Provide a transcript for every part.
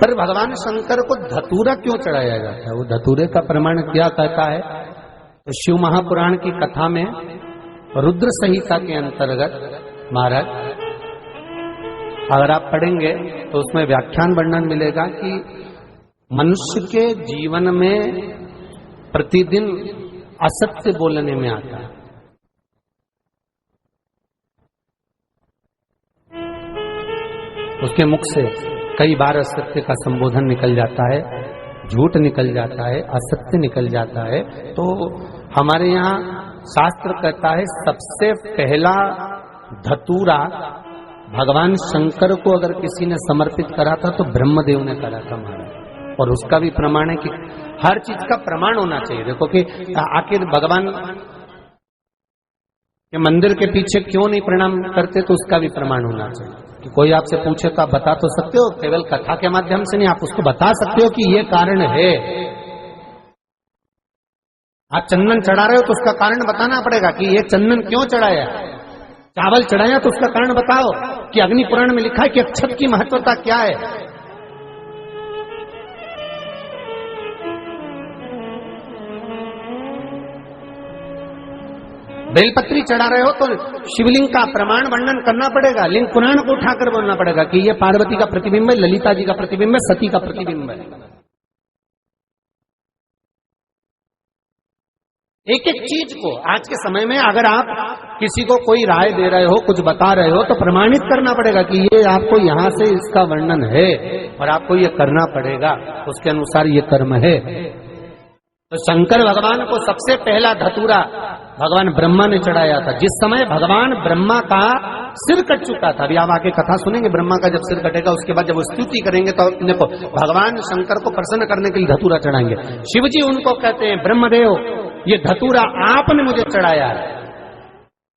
पर भगवान शंकर को धतूरा क्यों चढ़ाया जाता है? वो धतूरे का प्रमाण क्या कहता है? तो शिव महापुराण की कथा में रुद्र संहिता के अंतर्गत महाराज अगर आप पढ़ेंगे तो उसमें व्याख्यान वर्णन मिलेगा कि मनुष्य के जीवन में प्रतिदिन असत्य बोलने में आता है। उसके मुख से कई बार असत्य का संबोधन निकल जाता है, झूठ निकल जाता है, असत्य निकल जाता है। तो हमारे यहाँ शास्त्र कहता है सबसे पहला धतूरा भगवान शंकर को अगर किसी ने समर्पित करा था तो ब्रह्मदेव ने करा था महाराज। और उसका भी प्रमाण है कि हर चीज का प्रमाण होना चाहिए। देखो कि आखिर भगवान के मंदिर के पीछे क्यों नहीं प्रणाम करते, तो उसका भी प्रमाण होना चाहिए। कि कोई आपसे पूछे तो आप बता तो सकते हो, केवल कथा के माध्यम से नहीं, आप उसको बता सकते हो कि ये कारण है। आप चंदन चढ़ा रहे हो तो उसका कारण बताना पड़ेगा कि ये चंदन क्यों चढ़ाया। चावल चढ़ाया तो उसका कारण बताओ कि अग्नि पुराण में लिखा है कि अक्षत की महत्वता क्या है। बेलपत्री चढ़ा रहे हो तो शिवलिंग का प्रमाण वर्णन करना पड़ेगा, लिंग पुराण को उठाकर बोलना पड़ेगा कि ये पार्वती का प्रतिबिंब है, ललिता जी का प्रतिबिंब है, सती का प्रतिबिंब है। एक एक चीज को आज के समय में अगर आप किसी को कोई राय दे रहे हो, कुछ बता रहे हो, तो प्रमाणित करना पड़ेगा कि ये आपको यहां से इसका वर्णन है और आपको ये करना पड़ेगा, उसके अनुसार ये कर्म है। तो शंकर भगवान को सबसे पहला धतूरा भगवान ब्रह्मा ने चढ़ाया था। जिस समय भगवान ब्रह्मा का सिर कट चुका था, अभी आप आगे कथा सुनेंगे, ब्रह्मा का जब सिर कटेगा उसके बाद जब वो स्तुति करेंगे तो देखो भगवान शंकर को प्रसन्न करने के लिए धतूरा चढ़ाएंगे। शिव जी उनको कहते हैं ब्रह्मदेव, ये धतूरा आपने मुझे चढ़ाया है।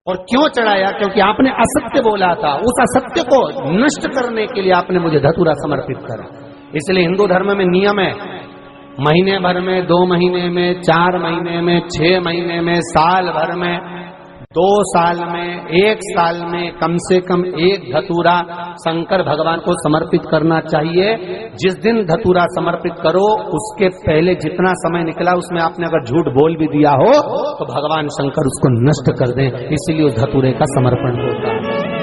और क्यों चढ़ाया? क्योंकि आपने असत्य बोला था, उस असत्य को नष्ट करने के लिए आपने मुझे धतूरा समर्पित करा। इसलिए हिंदू धर्म में नियम है, महीने भर में, 2 महीने में, 4 महीने में, 6 महीने में, साल भर में, 2 साल में, 1 साल में कम से कम 1 धतूरा शंकर भगवान को समर्पित करना चाहिए। जिस दिन धतूरा समर्पित करो उसके पहले जितना समय निकला उसमें आपने अगर झूठ बोल भी दिया हो तो भगवान शंकर उसको नष्ट कर दें, इसीलिए उस धतूरे का समर्पण होता है।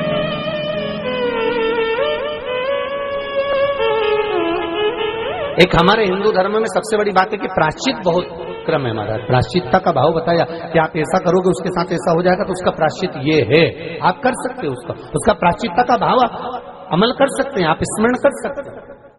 एक हमारे हिंदू धर्म में सबसे बड़ी बात है कि प्रायश्चित बहुत क्रम है महाराज। प्रायश्चितता का भाव बताया कि आप ऐसा करोगे उसके साथ ऐसा हो जाएगा, तो उसका प्रायश्चित ये है, आप कर सकते हो उसका प्रायश्चितता का भाव आप अमल कर सकते हैं, आप स्मरण कर सकते हैं।